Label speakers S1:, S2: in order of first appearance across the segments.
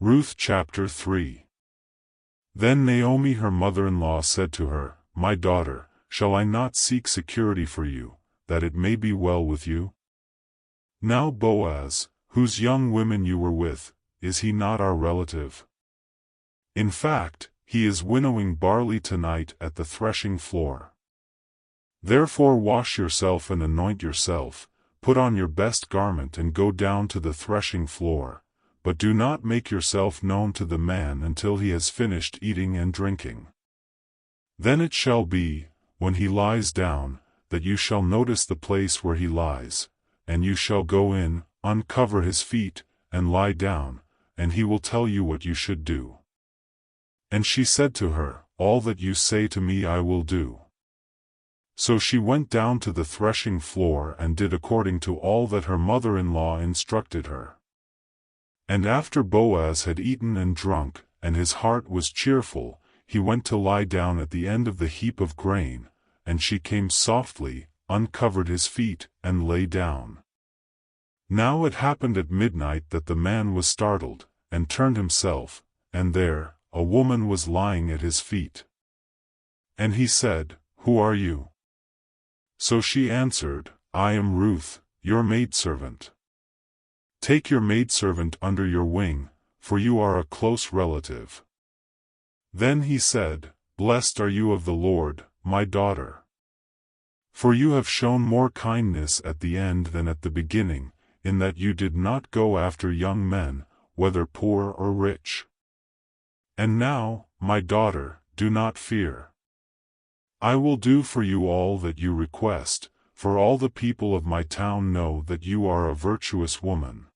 S1: Ruth chapter 3. Then Naomi her mother-in-law said to her, My daughter, shall I not seek security for you, that it may be well with you? Now Boaz, whose young women you were with, is he not our relative? In fact, he is winnowing barley tonight at the threshing floor. Therefore wash yourself and anoint yourself, put on your best garment and go down to the threshing floor, but do not make yourself known to the man until he has finished eating and drinking. Then it shall be, when he lies down, that you shall notice the place where he lies, and you shall go in, uncover his feet, and lie down, and he will tell you what you should do. And she said to her, All that you say to me I will do. So she went down to the threshing floor and did according to all that her mother-in-law instructed her. And after Boaz had eaten and drunk, and his heart was cheerful, he went to lie down at the end of the heap of grain, and she came softly, uncovered his feet, and lay down. Now it happened at midnight that the man was startled, and turned himself, and there, a woman was lying at his feet. And he said, Who are you? So she answered, I am Ruth, your maidservant. Take your maidservant under your wing, for you are a close relative. Then he said, Blessed are you of the Lord, my daughter. For you have shown more kindness at the end than at the beginning, in that you did not go after young men, whether poor or rich. And now, my daughter, do not fear. I will do for you all that you request, for all the people of my town know that you are a virtuous woman.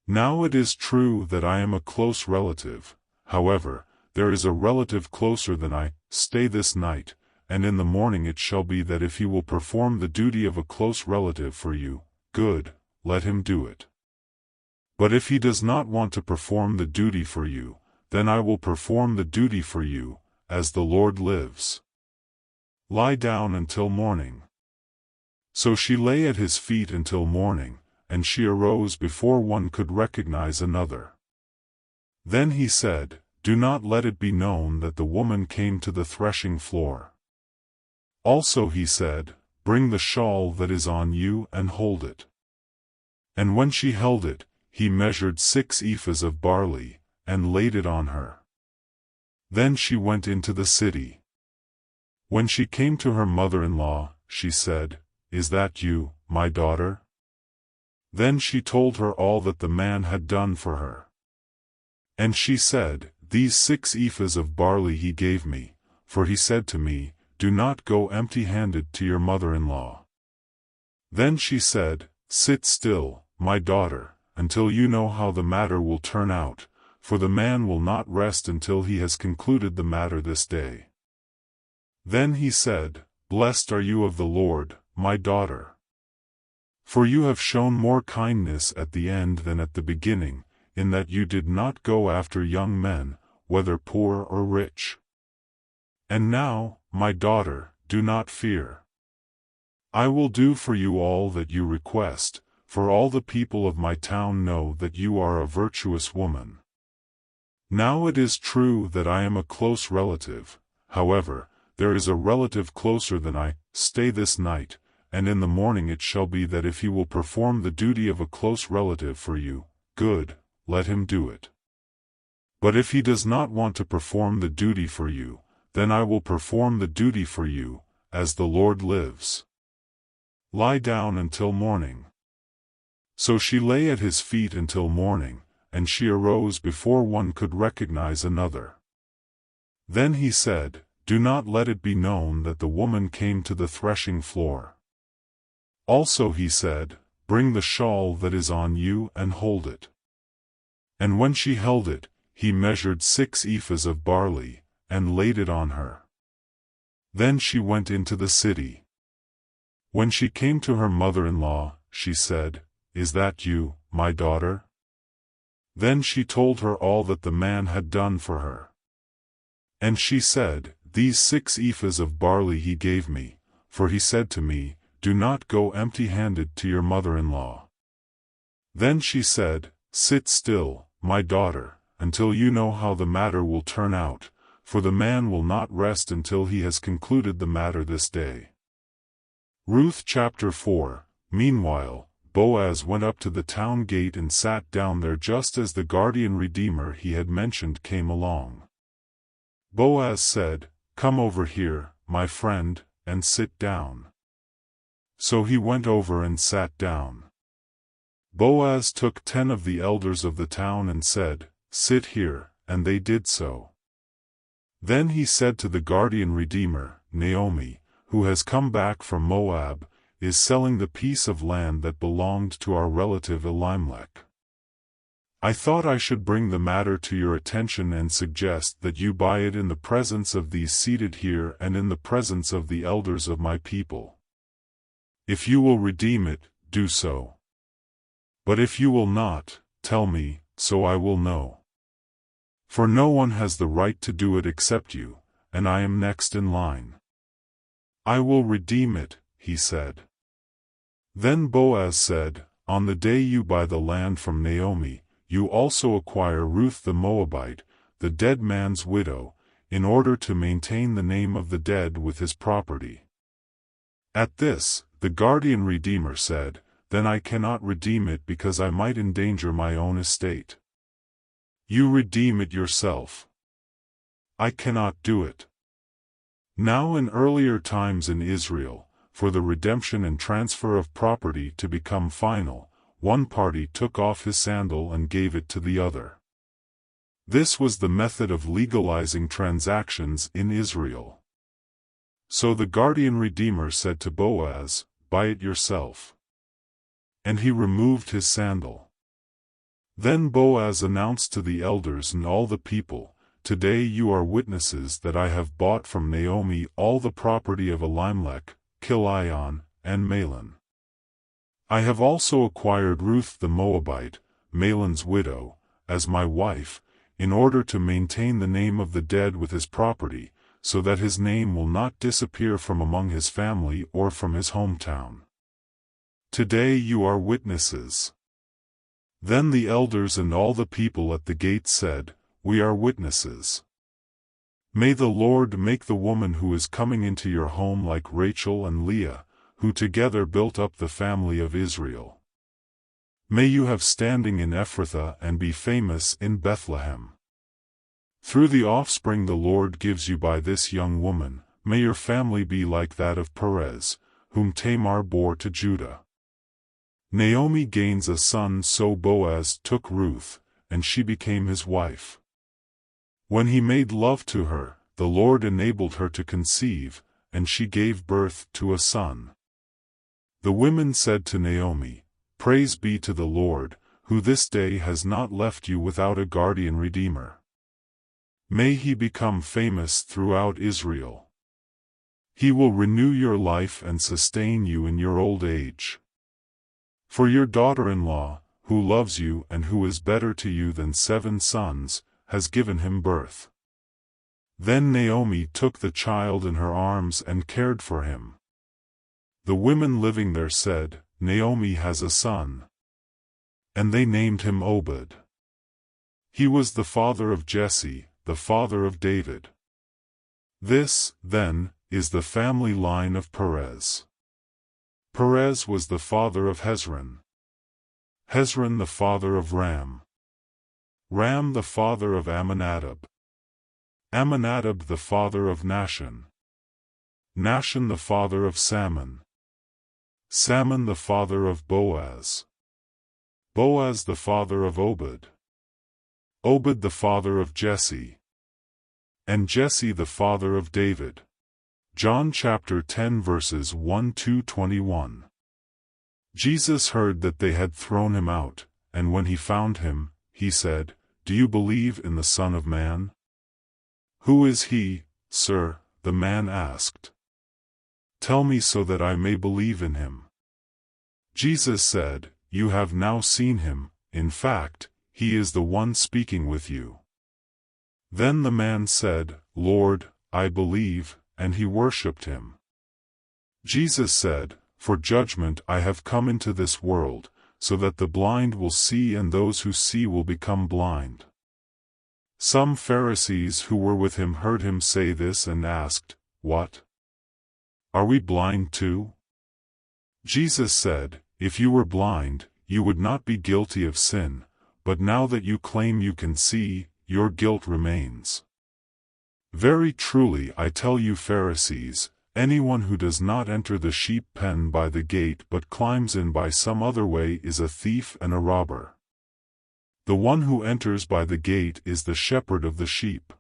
S1: Now it is true that I am a close relative, however, there is a relative closer than I. Stay this night, and in the morning it shall be that if he will perform the duty of a close relative for you, good, let him do it. But if he does not want to perform the duty for you, then I will perform the duty for you, as the Lord lives. Lie down until morning. So she lay at his feet until morning, and she arose before one could recognize another. Then he said, Do not let it be known that the woman came to the threshing floor. Also he said, Bring the shawl that is on you and hold it. And when she held it, he measured 6 ephahs of barley, and laid it on her. Then she went into the city. When she came to her mother-in-law, she said, Is that you, my daughter? Then she told her all that the man had done for her. And she said, These 6 ephahs of barley he gave me, for he said to me, Do not go empty-handed to your mother-in-law. Then she said, Sit still, my daughter, until you know how the matter will turn out, for the man will not rest until he has concluded the matter this day. Then he said, Blessed are you of the Lord, my daughter. For you have shown more kindness at the end than at the beginning, in that you did not go after young men, whether poor or rich. And now, my daughter, do not fear. I will do for you all that you request, for all the people of my town know that you are a virtuous woman. Now it is true that I am a close relative, however, there is a relative closer than I. Stay this night, and in the morning it shall be that if he will perform the duty of a close relative for you, good, let him do it. But if he does not want to perform the duty for you, then I will perform the duty for you, as the Lord lives. Lie down until morning. So she lay at his feet until morning, and she arose before one could recognize another. Then he said, Do not let it be known that the woman came to the threshing floor. Also he said, Bring the shawl that is on you and hold it. And when she held it, he measured 6 ephahs of barley, and laid it on her. Then she went into the city. When she came to her mother-in-law, she said, Is that you, my daughter? Then she told her all that the man had done for her. And she said, These 6 ephahs of barley he gave me, for he said to me, Do not go empty-handed to your mother-in-law. Then she said, Sit still, my daughter, until you know how the matter will turn out, for the man will not rest until he has concluded the matter this day. Ruth chapter 4. Meanwhile, Boaz went up to the town gate and sat down there just as the guardian redeemer he had mentioned came along. Boaz said, "Come over here, my friend, and sit down." So he went over and sat down. Boaz took 10 of the elders of the town and said, "Sit here," and they did so. Then he said to the guardian redeemer, "Naomi, who has come back from Moab, is selling the piece of land that belonged to our relative Elimelech. I thought I should bring the matter to your attention and suggest that you buy it in the presence of these seated here and in the presence of the elders of my people. If you will redeem it, do so. But if you will not, tell me, so I will know. For no one has the right to do it except you, and I am next in line." "I will redeem it," he said. Then Boaz said, "On the day you buy the land from Naomi, you also acquire Ruth the Moabite, the dead man's widow, in order to maintain the name of the dead with his property." At this, the guardian redeemer said, "Then I cannot redeem it because I might endanger my own estate." "You redeem it yourself." "I cannot do it." Now in earlier times in Israel, for the redemption and transfer of property to become final, one party took off his sandal and gave it to the other. This was the method of legalizing transactions in Israel. So the guardian redeemer said to Boaz, "Buy it yourself." And he removed his sandal. Then Boaz announced to the elders and all the people, "Today you are witnesses that I have bought from Naomi all the property of Elimelech, Chilion, and Mahlon. I have also acquired Ruth the Moabite, Mahlon's widow, as my wife, in order to maintain the name of the dead with his property, so that his name will not disappear from among his family or from his hometown. Today you are witnesses." Then the elders and all the people at the gate said, "We are witnesses. May the Lord make the woman who is coming into your home like Rachel and Leah, who together built up the family of Israel. May you have standing in Ephrathah and be famous in Bethlehem. Through the offspring the Lord gives you by this young woman, may your family be like that of Perez, whom Tamar bore to Judah." Naomi gains a son, so Boaz took Ruth, and she became his wife. When he made love to her, the Lord enabled her to conceive, and she gave birth to a son. The women said to Naomi, "Praise be to the Lord, who this day has not left you without a guardian redeemer. May he become famous throughout Israel. He will renew your life and sustain you in your old age. For your daughter-in-law, who loves you and who is better to you than 7 sons, has given him birth." Then Naomi took the child in her arms and cared for him. The women living there said, "Naomi has a son." And they named him Obed. He was the father of Jesse, the father of David. This, then, is the family line of Perez. Perez was the father of Hezron. Hezron the father of Ram. Ram the father of Amminadab. Amminadab the father of Nahshon. Nahshon the father of Salmon. Salmon the father of Boaz. Boaz the father of Obed. Obed the father of Jesse. And Jesse the father of David. John chapter 10 verses 1-21. Jesus heard that they had thrown him out, and when he found him, he said, "Do you believe in the Son of Man?" "Who is he, sir?" the man asked. "Tell me so that I may believe in him." Jesus said, "You have now seen him, in fact, he is the one speaking with you." Then the man said, "Lord, I believe," and he worshipped him. Jesus said, "For judgment I have come into this world, so that the blind will see and those who see will become blind." Some Pharisees who were with him heard him say this and asked, "What? Are we blind too?" Jesus said, "If you were blind, you would not be guilty of sin, but now that you claim you can see, your guilt remains. Very truly I tell you, Pharisees, anyone who does not enter the sheep pen by the gate but climbs in by some other way is a thief and a robber. The one who enters by the gate is the shepherd of the sheep.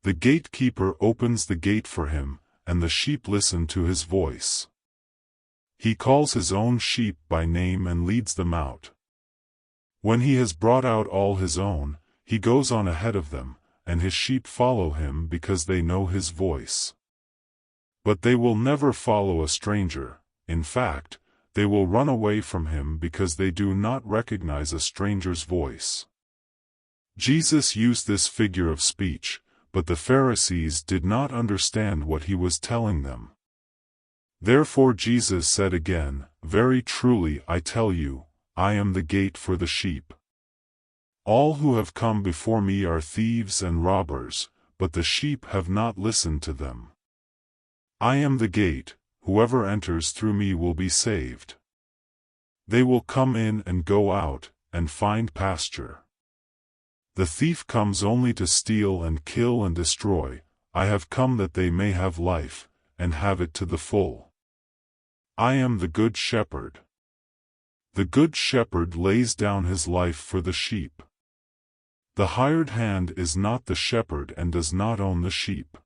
S1: The gatekeeper opens the gate for him, and the sheep listen to his voice. He calls his own sheep by name and leads them out. When he has brought out all his own, he goes on ahead of them, and his sheep follow him because they know his voice. But they will never follow a stranger. In fact, they will run away from him because they do not recognize a stranger's voice." Jesus used this figure of speech, but the Pharisees did not understand what he was telling them. Therefore Jesus said again, "Very truly I tell you, I am the gate for the sheep. All who have come before me are thieves and robbers, but the sheep have not listened to them. I am the gate. Whoever enters through me will be saved. They will come in and go out, and find pasture. The thief comes only to steal and kill and destroy. I have come that they may have life, and have it to the full. I am the good shepherd. The good shepherd lays down his life for the sheep. The hired hand is not the shepherd and does not own the sheep.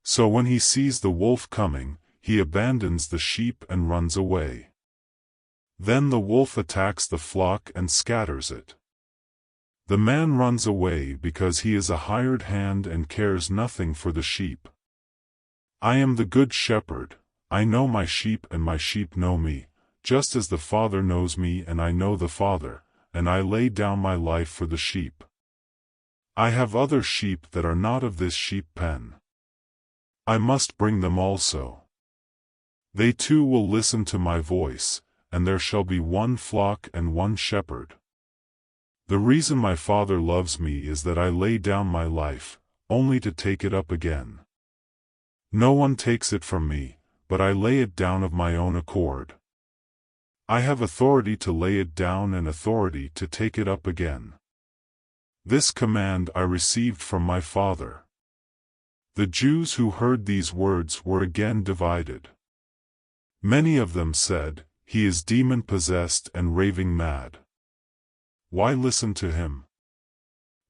S1: So when he sees the wolf coming, he abandons the sheep and runs away. Then the wolf attacks the flock and scatters it. The man runs away because he is a hired hand and cares nothing for the sheep. I am the good shepherd. I know my sheep and my sheep know me, just as the Father knows me and I know the Father, and I lay down my life for the sheep. I have other sheep that are not of this sheep pen. I must bring them also. They too will listen to my voice, and there shall be one flock and one shepherd. The reason my Father loves me is that I lay down my life, only to take it up again. No one takes it from me, but I lay it down of my own accord. I have authority to lay it down and authority to take it up again. This command I received from my Father." The Jews who heard these words were again divided. Many of them said, "He is demon-possessed and raving mad. Why listen to him?"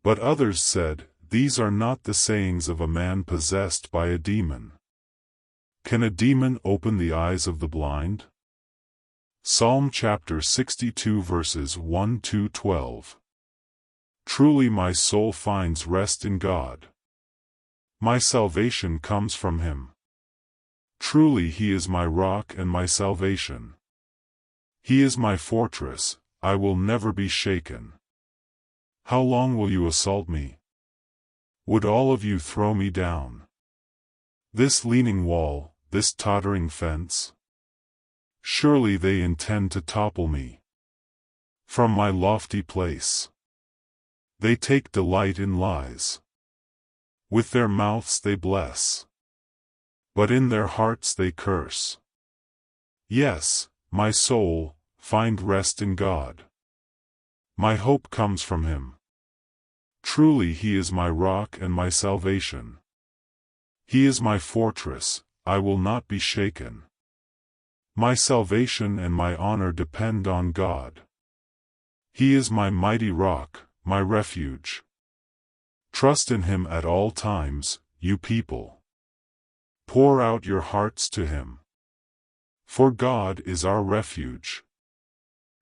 S1: But others said, "These are not the sayings of a man possessed by a demon. Can a demon open the eyes of the blind?" Psalm chapter 62 verses 1-12. Truly my soul finds rest in God. My salvation comes from him. Truly he is my rock and my salvation. He is my fortress, I will never be shaken. How long will you assault me? Would all of you throw me down? This leaning wall, this tottering fence? Surely they intend to topple me from my lofty place. They take delight in lies. With their mouths they bless, but in their hearts they curse. Yes, my soul, find rest in God. My hope comes from him. Truly he is my rock and my salvation. He is my fortress, I will not be shaken. My salvation and my honor depend on God. He is my mighty rock, my refuge. Trust in him at all times, you people. Pour out your hearts to him. For God is our refuge.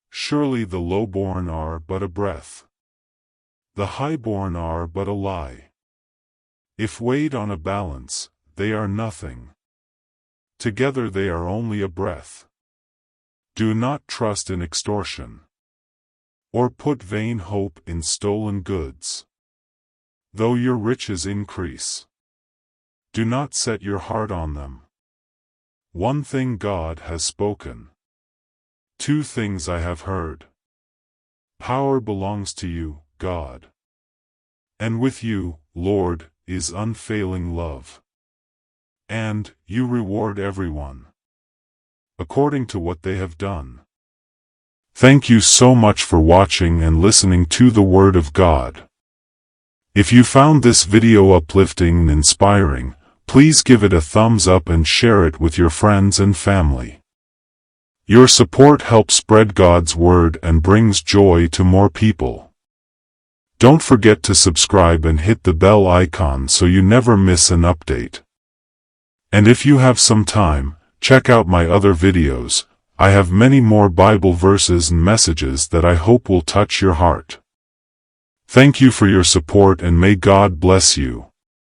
S1: Surely the low-born are but a breath. The high-born are but a lie. If weighed on a balance, they are nothing. Together they are only a breath. Do not trust in extortion, or put vain hope in stolen goods. Though your riches increase, do not set your heart on them. One thing God has spoken. Two things I have heard. Power belongs to you, God, And with you, Lord, is unfailing love. And you reward everyone according to what they have done. Thank you so much for watching and listening to the Word of God. If you found this video uplifting and inspiring, please give it a thumbs up and share it with your friends and family. Your support helps spread God's Word and brings joy to more people. Don't forget to subscribe and hit the bell icon so you never miss an update. And if you have some time, check out my other videos. I have many more Bible verses and messages that I hope will touch your heart. Thank you for your support and may God bless you.